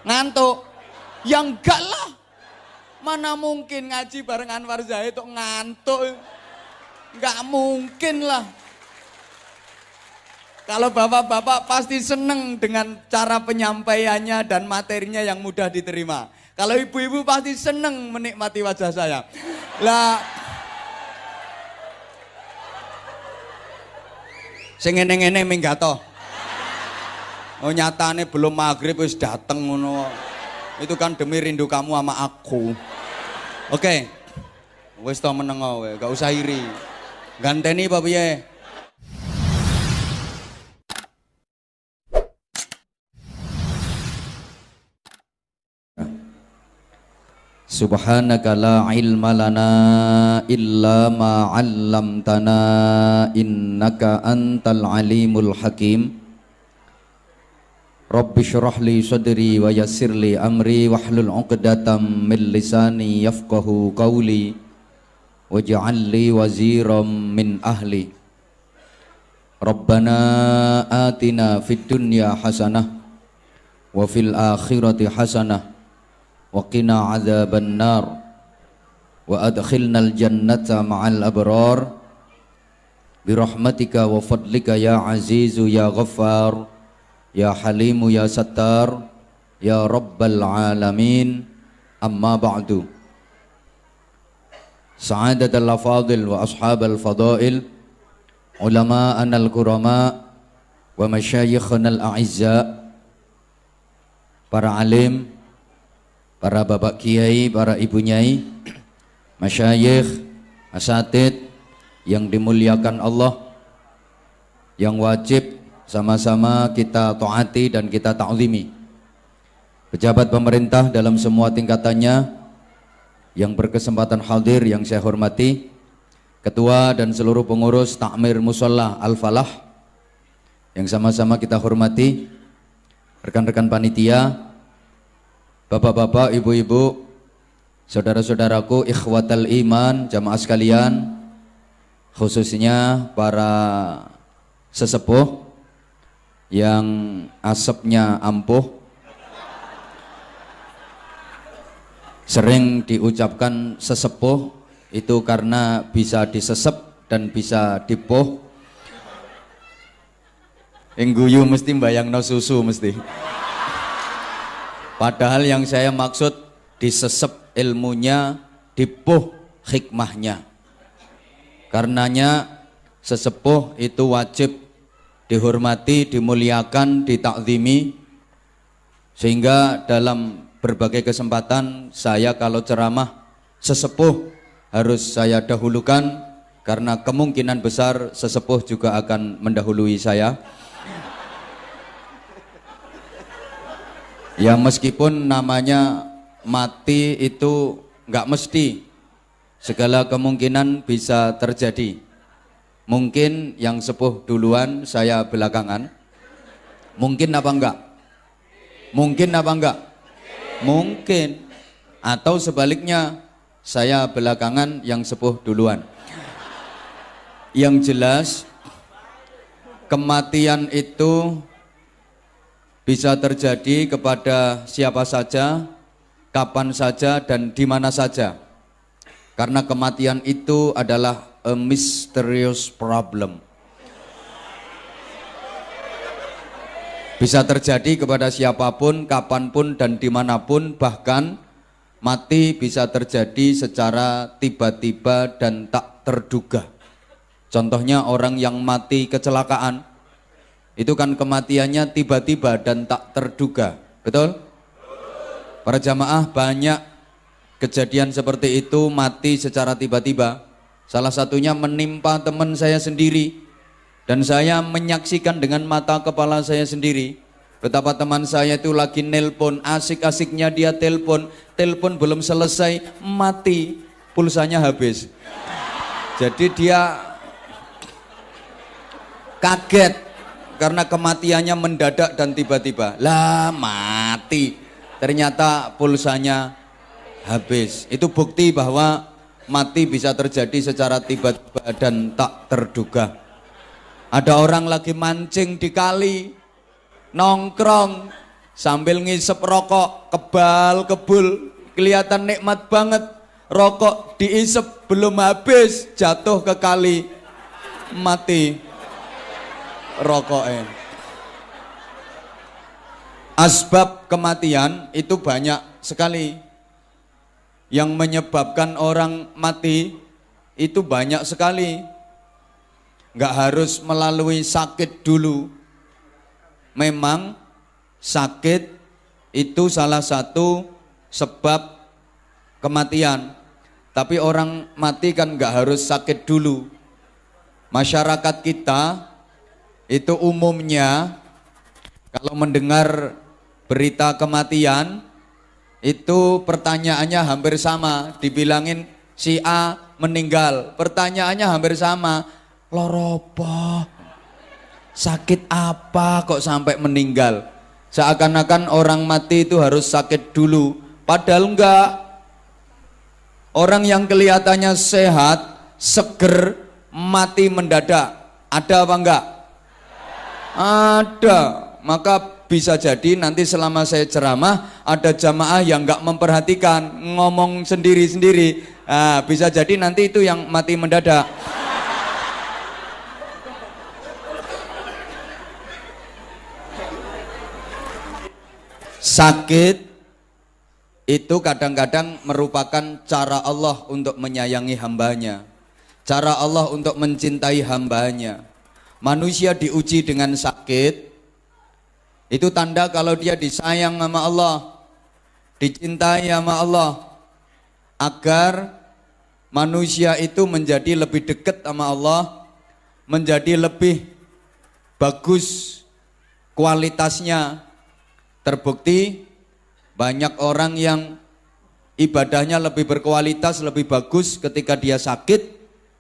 Ngantuk? Ya enggak lah. Mana mungkin ngaji bareng Anwar Zahid kok ngantuk? Enggak mungkin lah. Kalau bapak-bapak pasti seneng dengan cara penyampaiannya dan materinya yang mudah diterima. Kalau ibu-ibu pasti seneng menikmati wajah saya. Lah, sing ngene-ngene minggato. Oh nyatane belum maghrib wis dateng ngono. Itu kan demi rindu kamu sama aku. Oke. Wis to meneng kowe, gak usah iri. Ganteni apa piye? Subhanaka la ilma lana illa ma 'allamtana innaka antal alimul hakim. Rabbi shrah li sadri wa yassir li amri wahlul 'uqdatam min lisani yafqahu qawli waj'al li waziran min ahli. Rabbana atina fid dunya hasanah wa fil akhirati hasanah wa qina adzaban nar wa adkhilnal jannata ma'al abrar birahmatika wa fadlika ya azizu ya ghaffar ya halimu ya sattar ya rabbal alamin. Amma ba'du. Sa'adatul afadil wa ashabal fadail, ulama'ana al-kurama wa masyayikhana al-a'izza, para alim, para bapak kiai, para ibu nyai, masyayikh, asatid yang dimuliakan Allah, yang wajib sama-sama kita taati dan kita ta'zimi. Pejabat pemerintah dalam semua tingkatannya yang berkesempatan hadir yang saya hormati, ketua dan seluruh pengurus Takmir Musholla Al-Falah yang sama-sama kita hormati, rekan-rekan panitia, bapak-bapak, ibu-ibu, saudara-saudaraku, ikhwatal iman, jamaah sekalian, khususnya para sesepuh yang asapnya ampuh, sering diucapkan sesepuh itu karena bisa disesep dan bisa dipuh. Engguyu mesti mbayangno susu mesti. Padahal yang saya maksud disesep ilmunya, dipuh hikmahnya. Karenanya sesepuh itu wajib dihormati, dimuliakan, ditakzimi. Sehingga dalam berbagai kesempatan saya kalau ceramah sesepuh harus saya dahulukan, karena kemungkinan besar sesepuh juga akan mendahului saya. Ya meskipun namanya mati itu nggak mesti, segala kemungkinan bisa terjadi. Mungkin yang sepuh duluan, saya belakangan. Mungkin apa enggak? Mungkin apa enggak? Mungkin. Atau sebaliknya, saya belakangan, yang sepuh duluan. Yang jelas, kematian itu bisa terjadi kepada siapa saja, kapan saja, dan di mana saja. Karena kematian itu adalah a mysterious problem. Bisa terjadi kepada siapapun, kapanpun, dan dimanapun. Bahkan mati bisa terjadi secara tiba-tiba dan tak terduga. Contohnya orang yang mati kecelakaan, itu kan kematiannya tiba-tiba dan tak terduga, betul? Para jamaah, banyak kejadian seperti itu, mati secara tiba-tiba. Salah satunya menimpa teman saya sendiri, dan saya menyaksikan dengan mata kepala saya sendiri betapa teman saya itu lagi nelpon, asik-asiknya dia telepon belum selesai, mati, pulsanya habis. Jadi dia kaget karena kematiannya mendadak dan tiba-tiba. Lah mati, ternyata pulsanya habis. Itu bukti bahwa mati bisa terjadi secara tiba-tiba dan tak terduga. Ada orang lagi mancing di kali, nongkrong, Sambil ngisep rokok, kebal kebul, kelihatan nikmat banget. Rokok diisep belum habis, jatuh ke kali, mati rokoknya. Asbab kematian itu banyak sekali. Yang menyebabkan orang mati itu banyak sekali. Nggak harus melalui sakit dulu. Memang sakit itu salah satu sebab kematian. Tapi orang mati kan nggak harus sakit dulu. Masyarakat kita itu umumnya kalau mendengar berita kematian itu pertanyaannya hampir sama. Dibilangin si A meninggal, pertanyaannya hampir sama. Loropo, sakit apa kok sampai meninggal? Seakan-akan orang mati itu harus sakit dulu. Padahal enggak. Orang yang kelihatannya sehat, seger, mati mendadak. Ada apa enggak? Ada. Maka bisa jadi nanti selama saya ceramah ada jamaah yang enggak memperhatikan, ngomong sendiri-sendiri. Nah, bisa jadi nanti itu yang mati mendadak. Sakit itu kadang-kadang merupakan cara Allah untuk menyayangi hambanya, cara Allah untuk mencintai hambanya. Manusia diuji dengan sakit, itu tanda kalau dia disayang sama Allah, dicintai sama Allah, agar manusia itu menjadi lebih dekat sama Allah, menjadi lebih bagus kualitasnya. Terbukti banyak orang yang ibadahnya lebih berkualitas, lebih bagus ketika dia sakit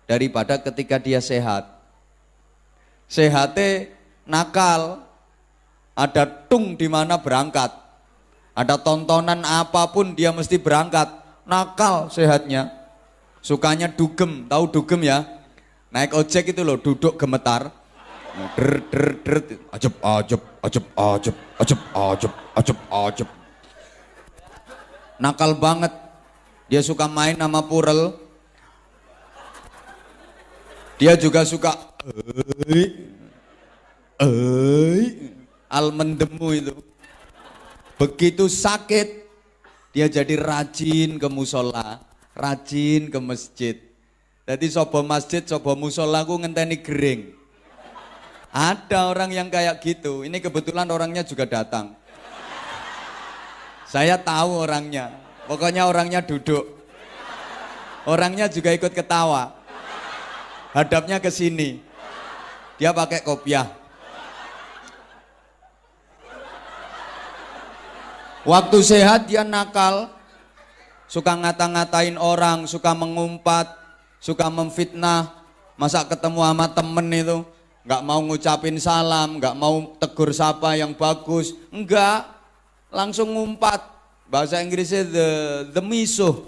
daripada ketika dia sehat. Sehatnya nakal, ada tung di mana berangkat, ada tontonan apapun dia mesti berangkat. Nakal sehatnya, sukanya dugem, tahu dugem ya? Naik ojek itu loh, duduk gemetar. Der der der, ajep ajep ajep ajep ajep ajep ajep ajep. Nakal banget. Dia suka main sama purel. Dia juga suka al mendemu itu. Begitu sakit dia jadi rajin ke musola, rajin ke masjid. Jadi sobo masjid, sobo musola ku ngenteni gering. Ada orang yang kayak gitu. Ini kebetulan orangnya juga datang. Saya tahu orangnya. Pokoknya orangnya duduk. Orangnya juga ikut ketawa. Hadapnya ke sini. Dia pakai kopiah. Waktu sehat dia nakal. Suka ngata-ngatain orang, suka mengumpat, suka memfitnah. Masa ketemu sama temen itu nggak mau ngucapin salam, nggak mau tegur sapa yang bagus, enggak, langsung ngumpat. Bahasa Inggrisnya the misuh.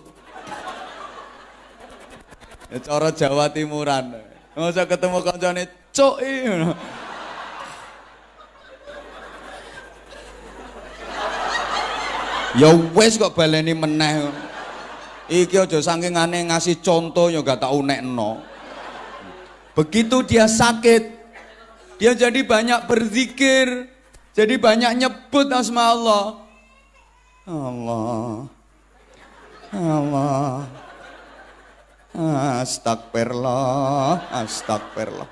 Cara Jawa Timuran. Masa ketemu kancane cuk. Ya wes kok baleni meneh. Iki aja saking aneh ngasih contoh ya gak tak unekno. Begitu dia sakit, dia jadi banyak berzikir, jadi banyak nyebut asma Allah. Allah, Allah, astagfirullah, astagfirullah.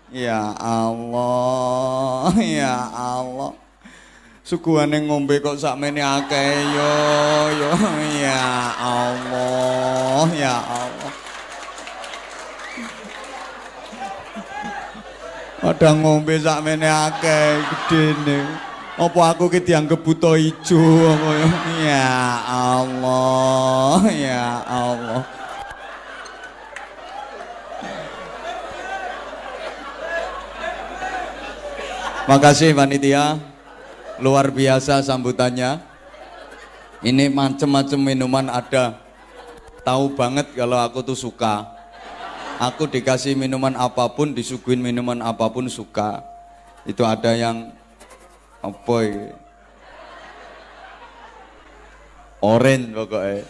Ya Allah, ya Allah. Suguhane ngombe kok sakmene akeh yo, ya Allah, ya Allah. Ada ngombe sakmene akeh gedene. Apa aku ki dianggep buta ijo apa ya? Ya Allah, ya Allah. Makasih panitia. Luar biasa sambutannya. Ini macam-macam minuman ada. Tahu banget kalau aku tuh suka. Aku dikasih minuman apapun, disuguhin minuman apapun suka. Itu ada yang apa ya? orange pokoknya.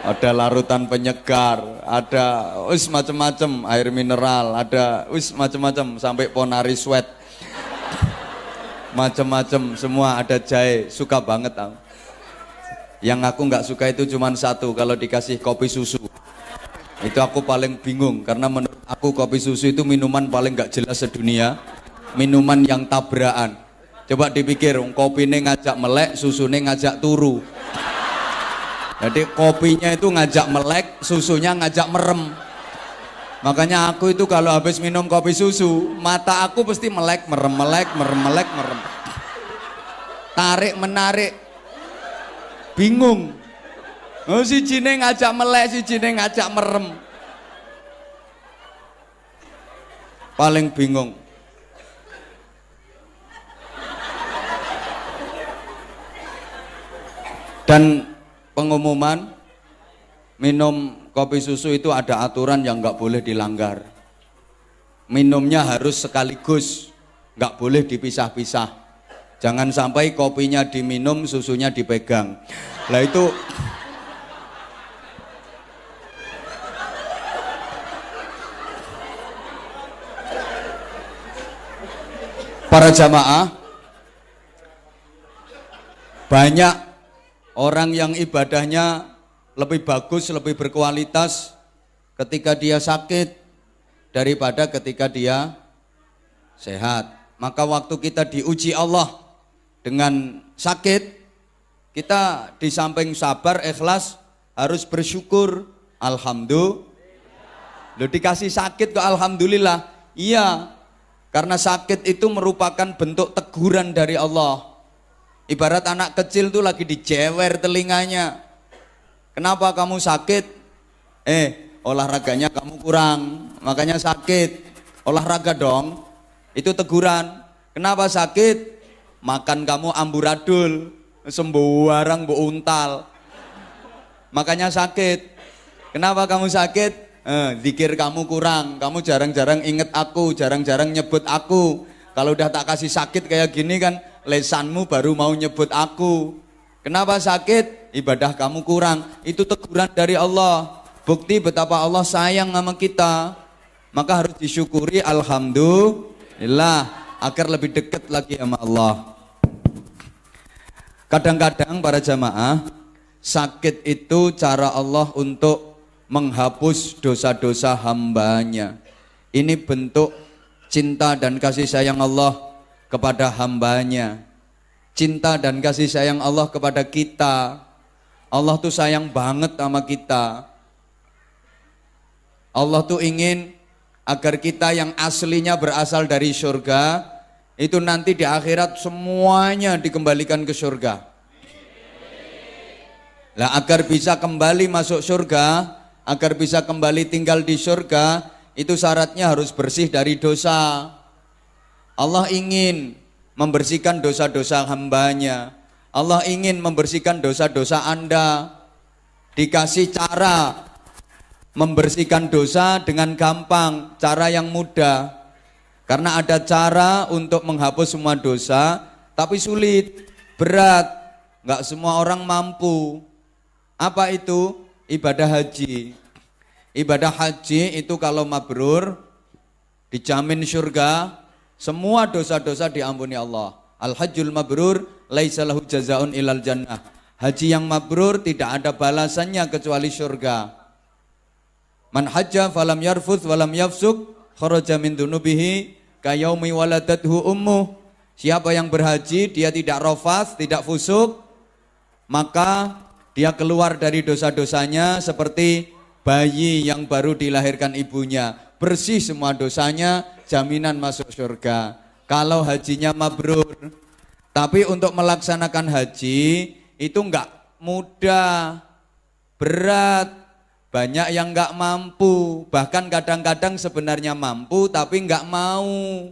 Ada larutan penyegar, ada macam-macam, air mineral, ada macam-macam sampai Ponari Sweat. Macam-macam semua, ada jahe, suka banget aku. Yang aku nggak suka itu cuma satu, kalau dikasih kopi susu. Itu aku paling bingung karena menurut aku kopi susu itu minuman paling nggak jelas sedunia, minuman yang tabrakan. Coba dipikir, kopinya ngajak melek, susunya ngajak turu. Jadi kopinya itu ngajak melek, susunya ngajak merem. Makanya aku itu kalau habis minum kopi susu, mata aku pasti melek, merem, melek, merem, melek, merem. Tarik, menarik. Bingung. Oh, si Cine ngajak melek, si Cine ngajak merem. Paling bingung. Dan pengumuman minum kopi susu itu ada aturan yang nggak boleh dilanggar. Minumnya harus sekaligus, nggak boleh dipisah-pisah. Jangan sampai kopinya diminum, susunya dipegang. Lah itu para jamaah, banyak orang yang ibadahnya lebih bagus, lebih berkualitas ketika dia sakit daripada ketika dia sehat. Maka waktu kita diuji Allah dengan sakit, kita di samping sabar, ikhlas, harus bersyukur. Alhamdulillah. Loh, dikasih sakit kok alhamdulillah? Iya, karena sakit itu merupakan bentuk teguran dari Allah. Ibarat anak kecil tuh lagi dijewer telinganya. Kenapa kamu sakit? Olahraganya kamu kurang, makanya sakit. Olahraga dong. Itu teguran. Kenapa sakit? Makan kamu amburadul, sembarang bu untal. Makanya sakit. Kenapa kamu sakit? Zikir kamu kurang, kamu jarang-jarang inget aku, jarang-jarang nyebut aku. Kalau udah tak kasih sakit kayak gini kan, lesanmu baru mau nyebut aku. Kenapa sakit? Ibadah kamu kurang. Itu teguran dari Allah. Bukti betapa Allah sayang sama kita. Maka harus disyukuri, alhamdulillah, agar lebih dekat lagi sama Allah. Kadang-kadang para jamaah, sakit itu cara Allah untuk menghapus dosa-dosa hambanya. Ini bentuk cinta dan kasih sayang Allah kepada hambanya. Cinta dan kasih sayang Allah kepada kita. Allah tuh sayang banget sama kita. Allah tuh ingin agar kita yang aslinya berasal dari surga, itu nanti di akhirat semuanya dikembalikan ke surga. Lah agar bisa kembali masuk surga, agar bisa kembali tinggal di surga, itu syaratnya harus bersih dari dosa. Allah ingin membersihkan dosa-dosa hambanya. Allah ingin membersihkan dosa-dosa Anda. Dikasih cara membersihkan dosa dengan gampang, cara yang mudah. Karena ada cara untuk menghapus semua dosa, tapi sulit, berat, nggak semua orang mampu. Apa itu? Ibadah haji. Ibadah haji itu kalau mabrur, dijamin surga, semua dosa-dosa diampuni Allah. Al-hajjul mabrur laisa lahu jazaun ilal jannah. Haji yang mabrur tidak ada balasannya kecuali surga. Man hajja falam yarfuth walam yafsuk kharaja min dunubihi kayaumi waladathu ummuh. Siapa yang berhaji dia tidak rafas, tidak fusuk, maka dia keluar dari dosa-dosanya seperti bayi yang baru dilahirkan ibunya. Bersih semua dosanya, jaminan masuk surga. Kalau hajinya mabrur. Tapi untuk melaksanakan haji itu enggak mudah, berat, banyak yang enggak mampu. Bahkan kadang-kadang sebenarnya mampu tapi enggak mau.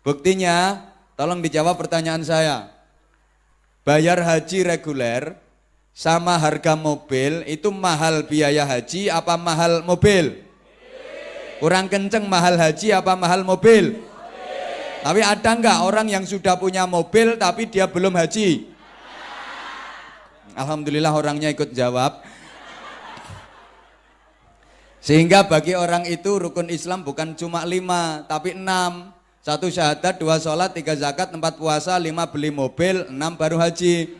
Buktinya, tolong dijawab pertanyaan saya. Bayar haji reguler sama harga mobil itu mahal biaya haji apa mahal mobil? Kurang kenceng mahal haji apa mahal mobil? Tapi ada enggak orang yang sudah punya mobil tapi dia belum haji? Alhamdulillah orangnya ikut jawab. Sehingga bagi orang itu rukun Islam bukan cuma 5 tapi 6. 1 syahadat, 2 sholat, 3 zakat, 4 puasa, 5 beli mobil, 6 baru haji.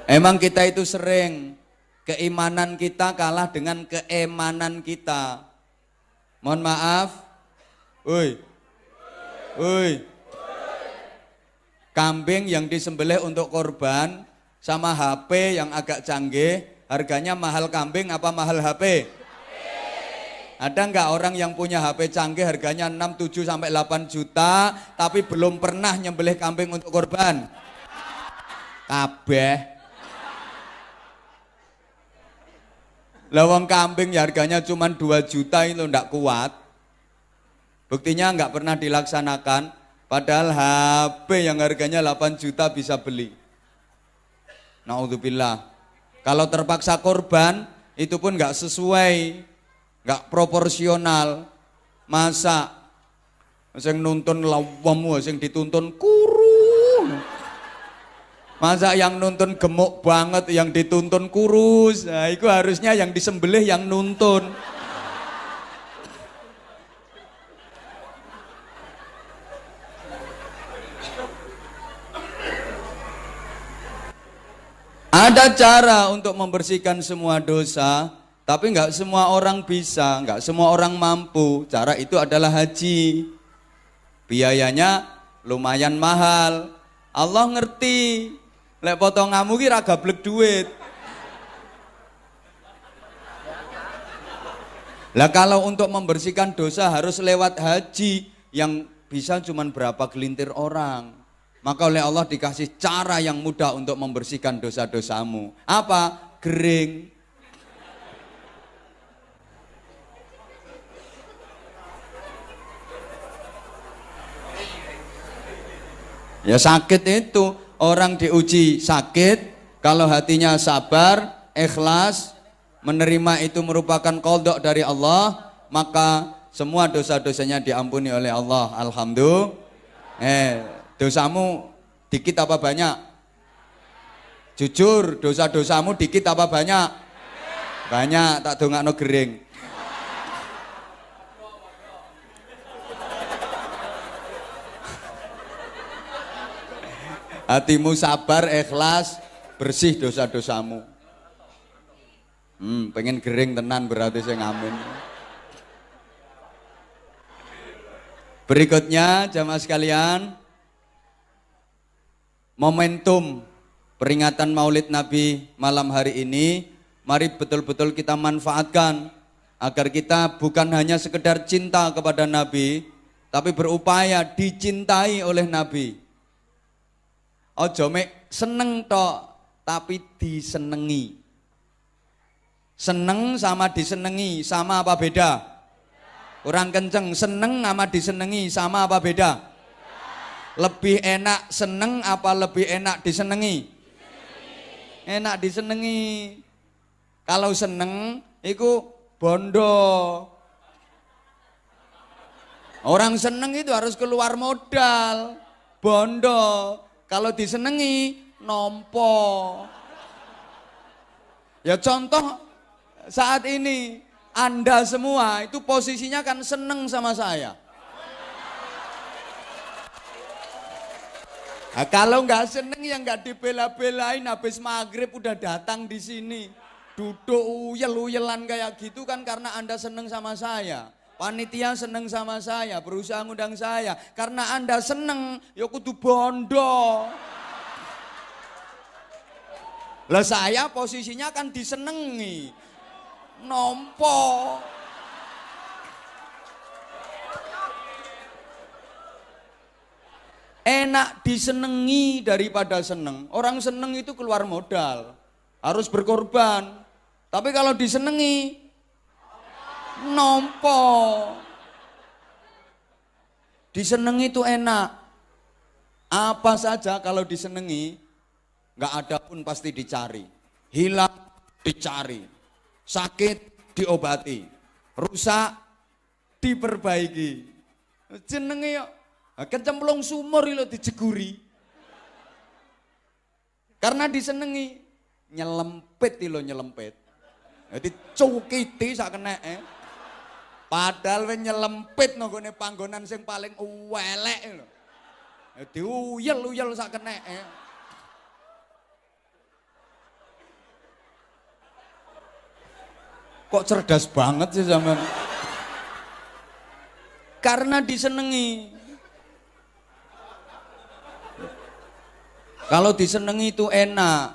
Emang kita itu sering keimanan kita kalah dengan keemanan kita. Mohon maaf. Kambing yang disembelih untuk korban sama HP yang agak canggih, harganya mahal kambing apa mahal HP? Ada nggak orang yang punya HP canggih harganya 6, 7 sampai 8 juta tapi belum pernah nyembelih kambing untuk korban? Kabeh. Lawang kambing ya harganya cuma 2 juta itu ndak kuat. Buktinya nggak pernah dilaksanakan. Padahal HP yang harganya 8 juta bisa beli. Naudzubillah. Kalau terpaksa korban itu pun nggak sesuai, nggak proporsional. Masa sing nuntun lawam, sing dituntun kurung. Masa yang nuntun gemuk banget, yang dituntun kurus. Nah, itu harusnya yang disembelih yang nuntun. Ada cara untuk membersihkan semua dosa, tapi nggak semua orang bisa, nggak semua orang mampu. Cara itu adalah haji. Biayanya lumayan mahal. Allah ngerti. Lek potonganmu ki ra gablek duit. Lah kalau untuk membersihkan dosa harus lewat haji yang bisa cuman berapa gelintir orang. Maka oleh Allah dikasih cara yang mudah untuk membersihkan dosa-dosamu. Apa? Gering. Ya sakit itu. Orang diuji sakit, kalau hatinya sabar, ikhlas, menerima itu merupakan qadha dari Allah, maka semua dosa-dosanya diampuni oleh Allah. Alhamdulillah. Dosamu dikit apa banyak? Jujur, dosa-dosamu dikit apa banyak? Banyak, tak dongakno gering. Hatimu sabar, ikhlas, bersih dosa-dosamu. Pengen gering tenan berarti saya ngamin. Berikutnya jamaah sekalian, momentum peringatan Maulid Nabi malam hari ini, mari betul-betul kita manfaatkan agar kita bukan hanya sekedar cinta kepada Nabi, tapi berupaya dicintai oleh Nabi. Ojo mek seneng tok, tapi disenengi. Seneng sama disenengi sama apa beda? Kurang kenceng. Seneng sama disenengi sama apa beda? Lebih enak seneng apa lebih enak disenengi? Enak disenengi. Kalau seneng itu bondo. Orang seneng itu harus keluar modal, bondo. Kalau disenengi, nompo. Ya contoh saat ini, Anda semua itu posisinya kan seneng sama saya. Nah, kalau nggak seneng ya nggak dibela-belain, habis maghrib udah datang di sini. Duduk uyel-uyelan kayak gitu kan karena Anda seneng sama saya. Panitia seneng sama saya, berusaha ngundang saya. Karena Anda seneng, ya kudu bondo. Lah saya posisinya kan disenengi. Nompo. Enak disenengi daripada seneng. Orang seneng itu keluar modal. Harus berkorban. Tapi kalau disenengi, nompo. Disenengi itu enak. Apa saja kalau disenengi, nggak ada pun pasti dicari. Hilang dicari. Sakit diobati. Rusak diperbaiki. Jenenge yuk. Kecemplung sumur lho dijeguri. Karena disenengi, nyelempit lho nyelempit. Jadi cukiti sak keneke. Padahal wis nyelempit nang gone panggonan sing paling elek lho. Jadi uyel-uyel sak keneke. Kok cerdas banget sih sampean? Karena disenengi. Kalau disenengi itu enak,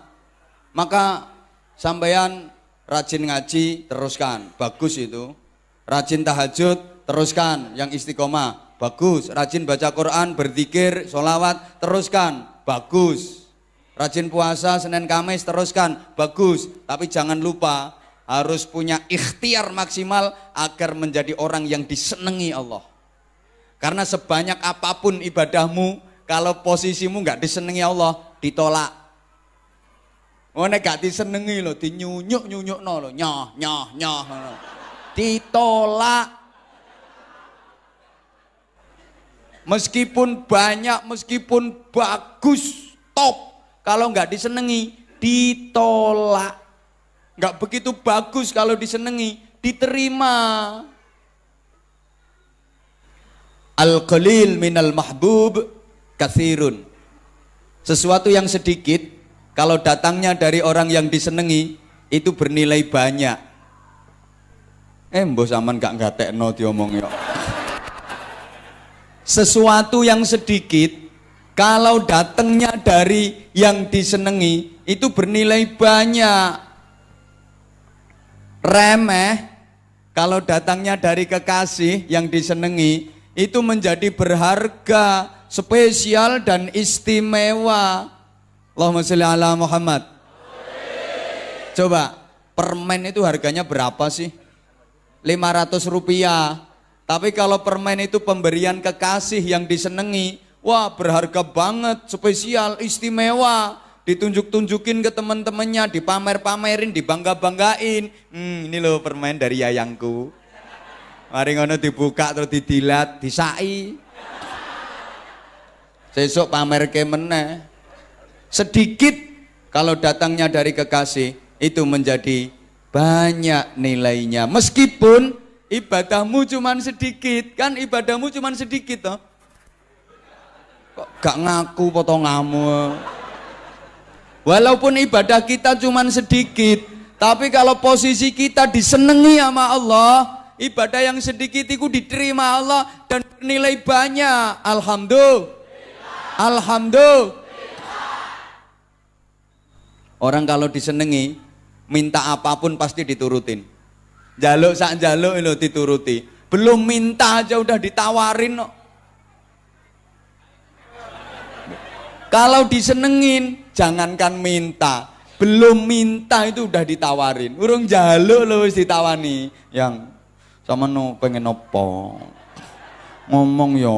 maka sampean rajin ngaji teruskan, bagus itu. Rajin tahajud teruskan, yang istiqomah, bagus. Rajin baca Quran, berzikir, sholawat teruskan, bagus. Rajin puasa Senin Kamis teruskan, bagus. Tapi jangan lupa harus punya ikhtiar maksimal agar menjadi orang yang disenangi Allah. Karena sebanyak apapun ibadahmu, kalau posisimu nggak disenangi Allah, ditolak. Oh nek gak disenengi lho, dinyunyuk-nyunyukno lho, nyoh ditolak. Meskipun banyak, meskipun bagus, top, kalau nggak disenengi, ditolak. Nggak begitu bagus kalau disenengi, diterima. Al-qalil minal mahbub katsirun. Sesuatu yang sedikit kalau datangnya dari orang yang disenengi itu bernilai banyak. Mbok sampean gak ngatekno diomong yo. Sesuatu yang sedikit kalau datangnya dari yang disenengi itu bernilai banyak. Remeh kalau datangnya dari kekasih yang disenengi itu menjadi berharga, spesial dan istimewa. Allahumma sholli ala Muhammad. Coba, permen itu harganya berapa sih? 500 rupiah. Tapi kalau permen itu pemberian kekasih yang disenengi, wah berharga banget, spesial, istimewa. Ditunjuk-tunjukin ke teman-temannya, dipamer-pamerin, dibangga-banggain. Ini loh permen dari yayangku. Mari ngono dibuka terus didilat, disai. Sesuk pamer ke meneh. Sedikit kalau datangnya dari kekasih itu menjadi banyak nilainya. Meskipun ibadahmu cuman sedikit, kan ibadahmu cuman sedikit toh. Kok gak ngaku potonganmu. Walaupun ibadah kita cuman sedikit, tapi kalau posisi kita disenengi sama Allah, ibadah yang sedikit itu diterima Allah dan bernilai banyak. Alhamdulillah. Alhamdulillah. Orang kalau disenengi, minta apapun pasti diturutin. Jaluk sak jaluk itu dituruti. Belum minta aja udah ditawarin. Kalau disenengin, jangankan minta, belum minta itu udah ditawarin. Urung jaluk lo wis ditawani. Yang sama no pengen opo? Ngomong yo.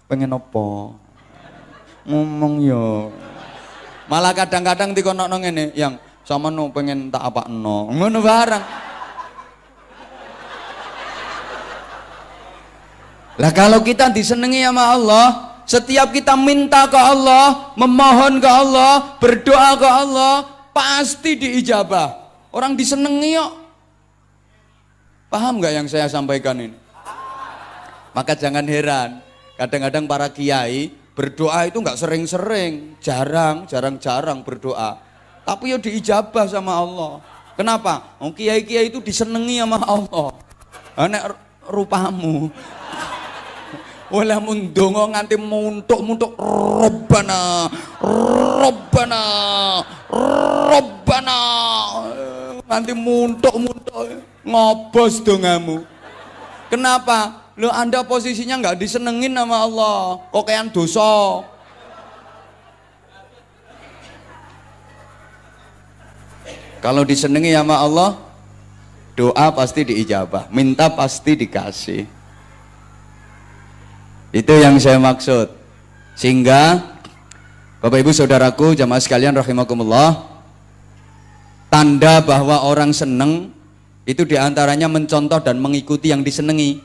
Pengen opo? Ngomong yo. Malah kadang-kadang dikonokno ngene, yang sama no pengen tak apakno. Ngono barang. Lah kalau kita disenengi sama Allah, setiap kita minta ke Allah, memohon ke Allah, berdoa ke Allah, pasti diijabah. Orang disenengi kok. Paham nggak yang saya sampaikan ini? Maka jangan heran, kadang-kadang para kiai berdoa itu nggak sering-sering, jarang berdoa. Tapi ya diijabah sama Allah. Kenapa? Oh, kiai-kiai itu disenengi sama Allah. Nek rupamu. Wala mundongo nganti muntuk-muntuk Rabbana nganti muntuk-muntuk ngobos dongamu. Kenapa? Lo Anda posisinya nggak disenengin sama Allah, kok kayak dosa. Kalau disenengi sama Allah, doa pasti diijabah, minta pasti dikasih. Itu yang saya maksud. Sehingga Bapak Ibu Saudaraku jamaah sekalian rahimakumullah, tanda bahwa orang seneng itu diantaranya mencontoh dan mengikuti yang disenengi.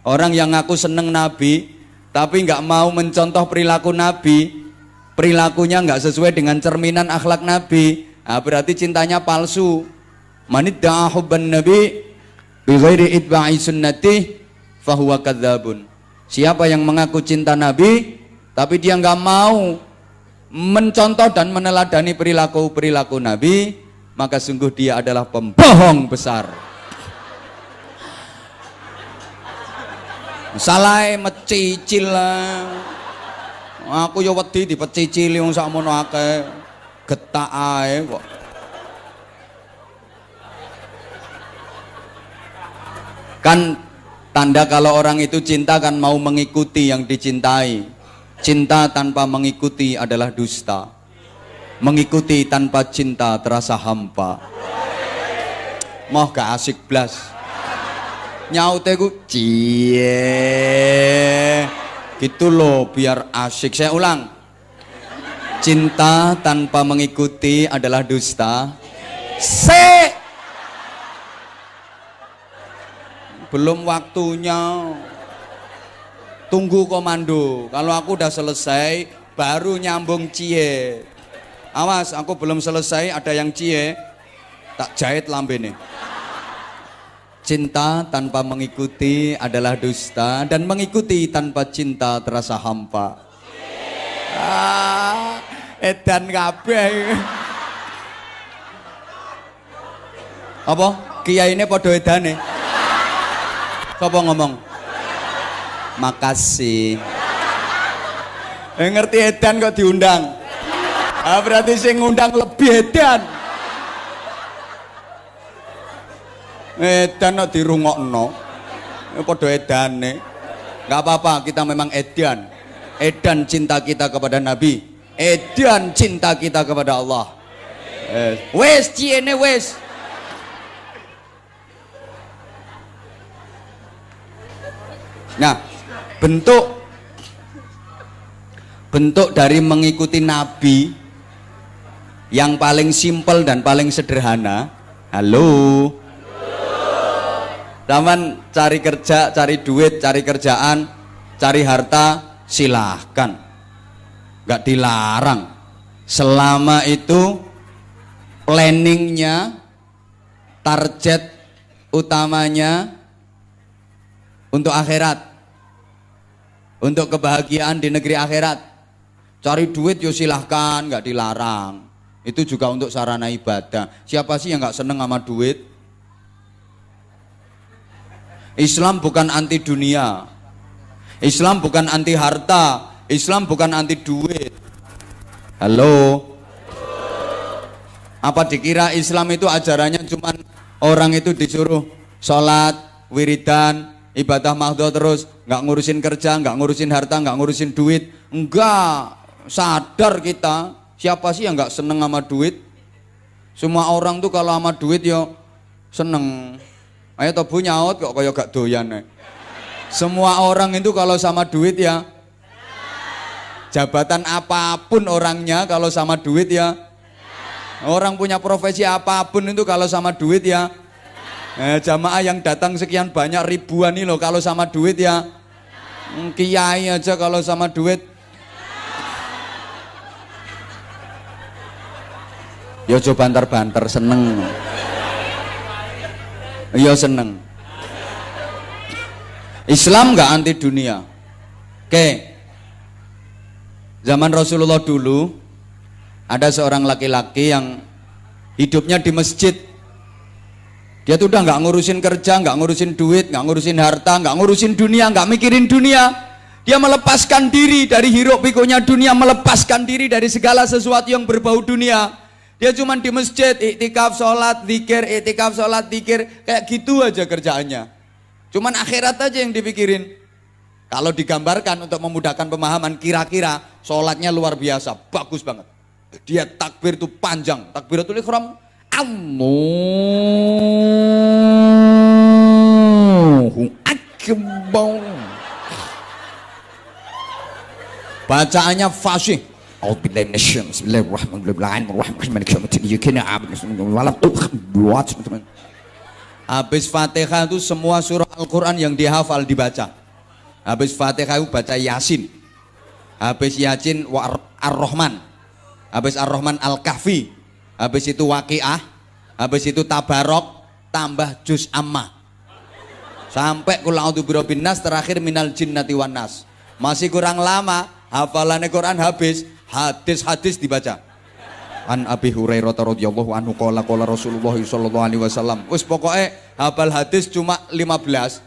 Orang yang ngaku seneng Nabi tapi nggak mau mencontoh perilaku Nabi, perilakunya nggak sesuai dengan cerminan akhlak Nabi, nah, berarti cintanya palsu. Manidda'a hubban nabi bi ghairi itba'i sunnati fahuwa kadzabun. Siapa yang mengaku cinta Nabi tapi dia nggak mau mencontoh dan meneladani perilaku Nabi, maka sungguh dia adalah pembohong besar. Salah mecicil lah. Aku ya wedi dipecicili wong sakmono akeh. Getak ae kok. Kan tanda kalau orang itu cinta kan mau mengikuti yang dicintai. Cinta tanpa mengikuti adalah dusta. Mengikuti tanpa cinta terasa hampa. Moh gak asik blas. Nyaute ku cie gitu loh biar asik. Saya ulang, cinta tanpa mengikuti adalah dusta. Belum waktunya, tunggu komando. Kalau aku udah selesai baru nyambung cie. Awas, aku belum selesai ada yang cie, tak jahit lambene. Cinta tanpa mengikuti adalah dusta, dan mengikuti tanpa cinta terasa hampa. Edan kabeh. Apa? Kiai ini podo edane. Sapa ngomong? Makasih. Ngerti edan kok diundang. Berarti sing ngundang lebih edan. Edan kok dirungokno. Padha edane. Enggak apa-apa, kita memang edan. Edan cinta kita kepada Nabi. Edan cinta kita kepada Allah. Wes ciene wes. Nah, bentuk dari mengikuti Nabi yang paling simpel dan paling sederhana. Halo. Zaman cari kerja, cari duit, cari kerjaan, cari harta, silahkan, nggak dilarang, selama itu planningnya, target utamanya untuk akhirat, untuk kebahagiaan di negeri akhirat. Cari duit yo silahkan, nggak dilarang, itu juga untuk sarana ibadah. Siapa sih yang nggak seneng sama duit? Islam bukan anti dunia, Islam bukan anti harta, Islam bukan anti duit. Halo. Apa dikira Islam itu ajarannya cuman orang itu disuruh sholat, wiridan, ibadah mahdhah terus, nggak ngurusin kerja, nggak ngurusin harta, nggak ngurusin duit? Enggak. Sadar kita, siapa sih yang nggak seneng sama duit? Semua orang tuh kalau sama duit yo seneng. Ayo tobu nyaut kok kaya gak doyan. Semua orang itu kalau sama duit ya, jabatan apapun orangnya kalau sama duit ya, orang punya profesi apapun itu kalau sama duit ya, jamaah yang datang sekian banyak ribuan nih loh kalau sama duit ya, kiai aja kalau sama duit, yo coba banter-banter seneng. Iya seneng. Islam nggak anti dunia. Oke. Zaman Rasulullah dulu ada seorang laki-laki yang hidupnya di masjid. Dia tuh udah nggak ngurusin kerja, nggak ngurusin duit, nggak ngurusin harta, nggak ngurusin dunia, nggak mikirin dunia. Dia melepaskan diri dari hiruk pikuknya dunia, melepaskan diri dari segala sesuatu yang berbau dunia. Dia cuma di masjid, iktikaf, sholat, zikir, iktikaf, sholat, zikir, kayak gitu aja kerjaannya. Cuman akhirat aja yang dipikirin. Kalau digambarkan untuk memudahkan pemahaman, kira-kira sholatnya luar biasa, bagus banget. Dia takbir itu panjang, takbiratul ihram, Allahu Akbar. Bacaannya fasih. Habis Fatihah itu semua surah Al-Quran yang dihafal dibaca. Habis Fatihah itu baca Yasin. Habis Yasin Ar-Rahman. Habis Ar-Rahman Al-Kahfi. Habis itu Waqiah. Habis itu Tabarok. Tambah Juz Ammah. Sampai Qul a'udzu birabbin nas, terakhir minal jinnati wan nas. Masih kurang lama, hafalannya Quran habis, hadis-hadis dibaca. An Abi Hurairah radhiyallahu anhu qala Rasulullah sallallahu alaihi wasallam. Wis pokoknya hafal hadis cuma 15.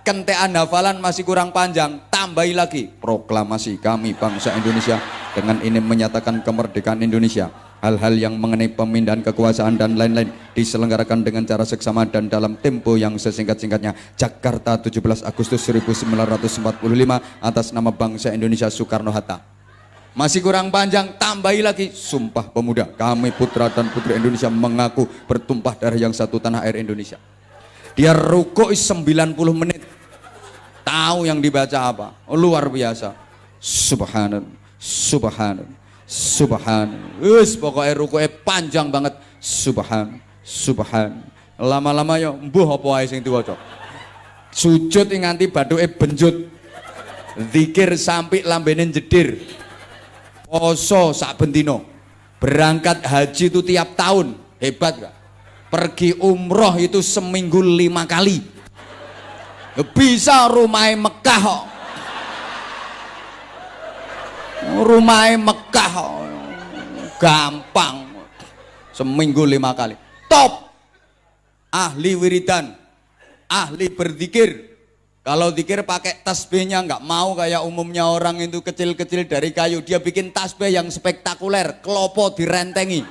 Kentean hafalan masih kurang panjang, tambahi lagi. Proklamasi kami bangsa Indonesia dengan ini menyatakan kemerdekaan Indonesia. Hal-hal yang mengenai pemindahan kekuasaan dan lain-lain diselenggarakan dengan cara seksama dan dalam tempo yang sesingkat-singkatnya. Jakarta 17 Agustus 1945 atas nama bangsa Indonesia Soekarno-Hatta. Masih kurang panjang, tambahi lagi. Sumpah Pemuda, kami putra dan putri Indonesia mengaku bertumpah darah yang satu tanah air Indonesia. Dia rukuk 90 menit. Tahu yang dibaca apa? Luar biasa. Subhanallah, subhanallah, subhanallah. Pokoknya rukuknya panjang banget. Subhan. Lama-lama ya mbuh apa wae sing diwaca. Sujud nganti bathuke benjut. Zikir sampai lambene jedir. Poso sak bendino. Berangkat haji itu tiap tahun. Hebat gak? Pergi umroh itu seminggu 5 kali. Bisa rumahnya Mekah kok. Rumahnya Mekah kok. Gampang. Seminggu 5 kali. Top. Ahli wiridan. Ahli berzikir. Kalau zikir pakai tasbihnya nggak mau kayak umumnya orang itu kecil-kecil dari kayu. Dia bikin tasbih yang spektakuler, kelopo direntengi.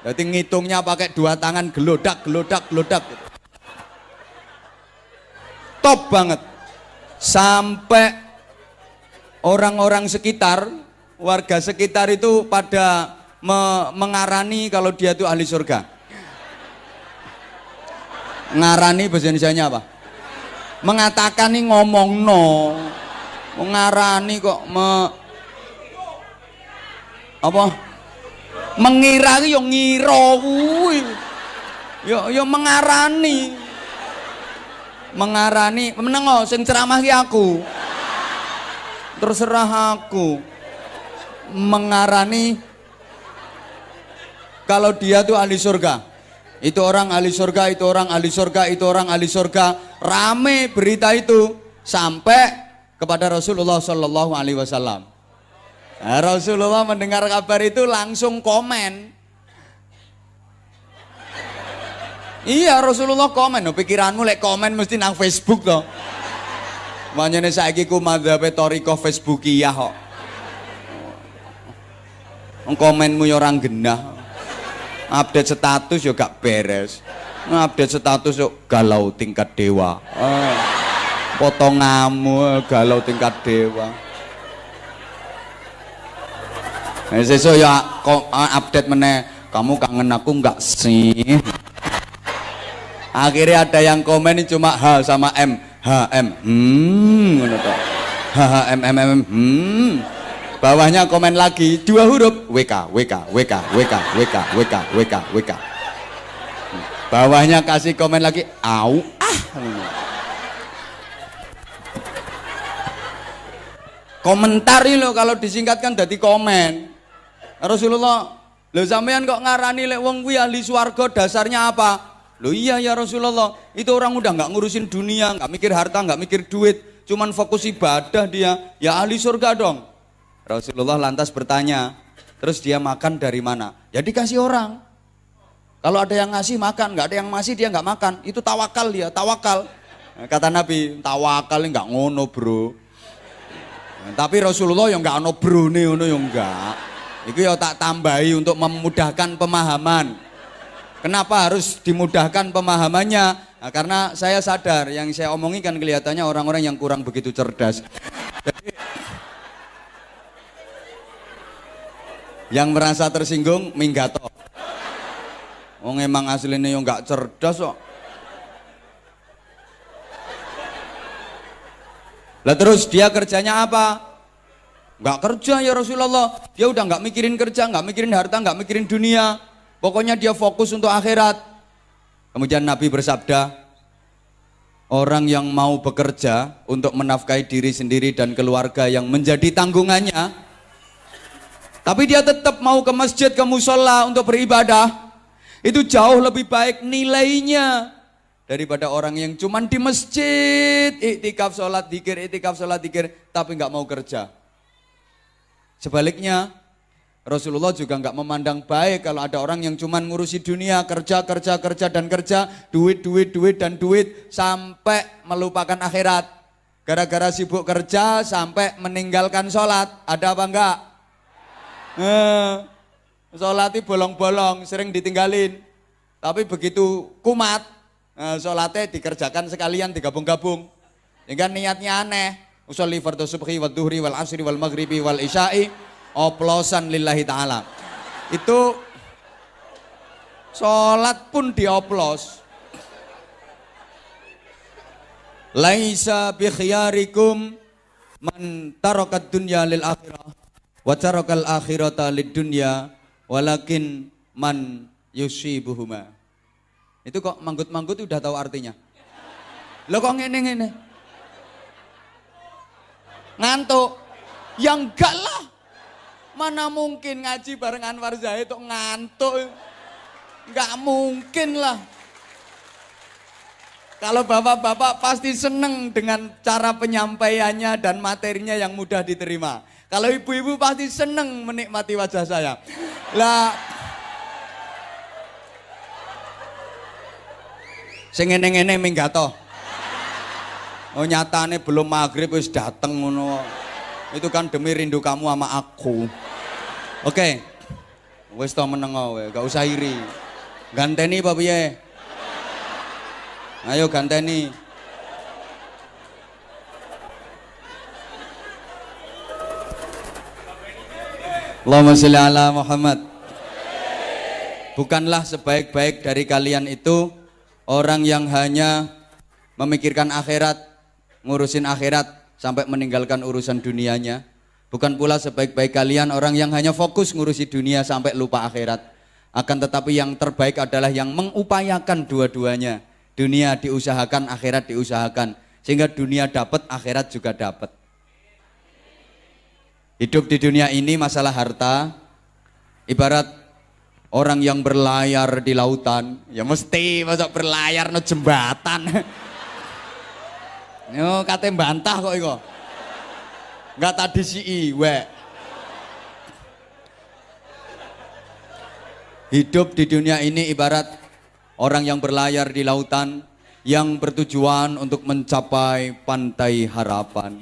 Jadi ngitungnya pakai 2 tangan, gelodak. Top banget. Sampai orang-orang sekitar, warga sekitar itu pada mengarani kalau dia itu ahli surga. Ngarani bahasa Indonesianya apa? Mengatakan nih ngomong no, mengarani kok apa? Mengira yo ngiro kuwi. Yo mengarani. Menengo sing ceramah ki aku. Terserah aku. Mengarani kalau dia tuh ahli surga. Itu orang ahli surga, itu orang ahli surga, itu orang ahli surga. Rame berita itu sampai kepada Rasulullah Shallallahu Alaihi Wasallam. Nah, Rasulullah mendengar kabar itu langsung komen. Iya, Rasulullah komen. No, pikiranmu lek komen mesti nang Facebook toh. Makanya saiki ku madzhabe thariqah Facebookiyah kok. Komenmu yo orang genah. Update status yo gak beres. Update status yo galau tingkat dewa. Potonganmu galau tingkat dewa. Sesuk ya update meneh. Kamu kangen aku enggak sih? Akhirnya ada yang komen cuma H sama M. HM. Ngono to. HM. Bawahnya komen lagi 2 huruf WK. Bawahnya kasih komen lagi au ah. Komentari lo kalau disingkatkan jadi komen. Rasulullah, lo sampean kok ngarani lek wong kuwi ahli swarga dasarnya apa? Lo iya ya Rasulullah, itu orang udah nggak ngurusin dunia, nggak mikir harta, nggak mikir duit, cuman fokus ibadah dia, ya ahli surga dong. Rasulullah lantas bertanya, terus dia makan dari mana? Ya dikasih orang. Kalau ada yang ngasih makan, nggak ada yang ngasih dia nggak makan. Itu tawakal dia, tawakal. Kata Nabi, tawakal nggak ngono bro. Tapi Rasulullah yang nggak ono bro nih, ono yang nggak. Itu ya tak tambahi untuk memudahkan pemahaman. Kenapa harus dimudahkan pemahamannya? Nah, karena saya sadar yang saya omongin kan kelihatannya orang-orang yang kurang begitu cerdas. Jadi, yang merasa tersinggung minggato. Wong emang aslinya yang nggak cerdas kok. Lah terus dia kerjanya apa? Nggak kerja ya Rasulullah. Dia udah nggak mikirin kerja, nggak mikirin harta, nggak mikirin dunia. Pokoknya dia fokus untuk akhirat. Kemudian Nabi bersabda, orang yang mau bekerja untuk menafkahi diri sendiri dan keluarga yang menjadi tanggungannya, tapi dia tetap mau ke masjid, ke musola untuk beribadah, itu jauh lebih baik nilainya daripada orang yang cuman di masjid, iktikaf sholat dikir, tapi nggak mau kerja. Sebaliknya, Rasulullah juga nggak memandang baik kalau ada orang yang cuman ngurusi dunia, kerja, duit, sampai melupakan akhirat. Gara-gara sibuk kerja sampai meninggalkan sholat. Ada apa enggak? Sholatnya bolong-bolong, sering ditinggalin. Tapi begitu kumat, sholatnya dikerjakan sekalian, digabung-gabung. Sehingga niatnya aneh. Usolli fardhu subhi wal duhri wal asri wal maghribi wal isya'i oplosan lillahi ta'ala. Itu sholat pun dioplos. Laisa bi khiyarikum man tarakat dunya lil akhirah wa tarakal akhirata lid dunya walakin man yusibuhuma. Itu kok manggut-manggut udah tahu artinya. Lo kok ngene-ngene? Ngantuk? Ya enggak lah. Mana mungkin ngaji bareng Anwar Zahid kok ngantuk? Enggak mungkin lah. Kalau bapak-bapak pasti seneng dengan cara penyampaiannya dan materinya yang mudah diterima. Kalau ibu-ibu pasti seneng menikmati wajah saya. Lah, sing ngene-ngene minggato. Oh nyatane belum maghrib wis dateng ngono. Itu kan demi rindu kamu sama aku. Oke. Wis to meneng wae, gak usah iri. Ganteni apa piye? Ayo ganteni. Allahumma sholli ala Muhammad. Bukanlah sebaik-baik dari kalian itu orang yang hanya memikirkan akhirat, ngurusin akhirat sampai meninggalkan urusan dunianya. Bukan pula sebaik-baik kalian orang yang hanya fokus ngurusi dunia sampai lupa akhirat. Akan tetapi yang terbaik adalah yang mengupayakan dua-duanya. Dunia diusahakan, akhirat diusahakan. Sehingga dunia dapat, akhirat juga dapat. Hidup di dunia ini masalah harta ibarat orang yang berlayar di lautan. Ya mesti masuk berlayar no jembatan. Yo kate bantah kok iko. Enggak tadi si iwe. Hidup di dunia ini ibarat orang yang berlayar di lautan yang bertujuan untuk mencapai pantai harapan.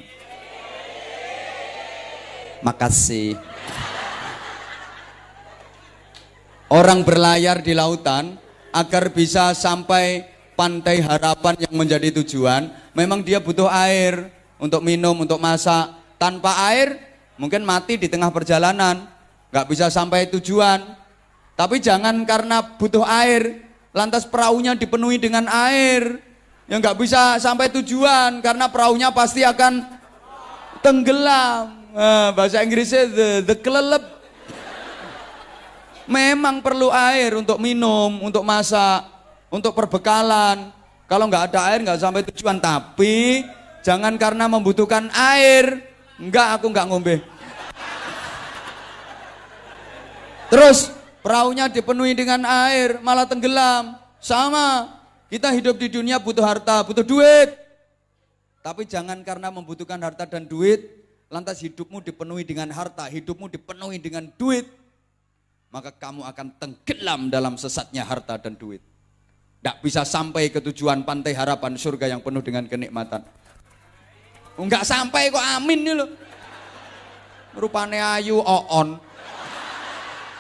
Makasih. Orang berlayar di lautan agar bisa sampai pantai harapan yang menjadi tujuan, memang dia butuh air untuk minum, untuk masak. Tanpa air mungkin mati di tengah perjalanan, nggak bisa sampai tujuan. Tapi jangan karena butuh air lantas perahunya dipenuhi dengan air, yang nggak bisa sampai tujuan karena perahunya pasti akan tenggelam. Bahasa Inggrisnya the kelelep. Memang perlu air untuk minum, untuk masak, untuk perbekalan. Kalau nggak ada air nggak sampai tujuan. Tapi jangan karena membutuhkan air, aku nggak ngombe. Terus perahunya dipenuhi dengan air malah tenggelam. Sama, kita hidup di dunia butuh harta, butuh duit. Tapi jangan karena membutuhkan harta dan duit lantas hidupmu dipenuhi dengan harta, hidupmu dipenuhi dengan duit, maka kamu akan tenggelam dalam sesatnya harta dan duit. Tidak bisa sampai ke tujuan pantai harapan surga yang penuh dengan kenikmatan. Enggak sampai kok amin nih loh. Rupanya ayu oon.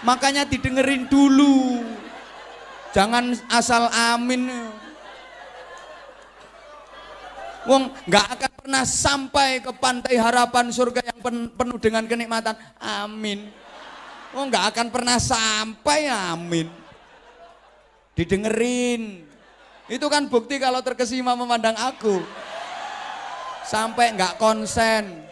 Makanya didengerin dulu. Jangan asal amin. Wong nggak akan pernah sampai ke pantai harapan surga yang penuh dengan kenikmatan. Amin. Wong nggak akan pernah sampai. Amin. Didengerin. Itu kan bukti kalau terkesima memandang aku. Sampai nggak konsen.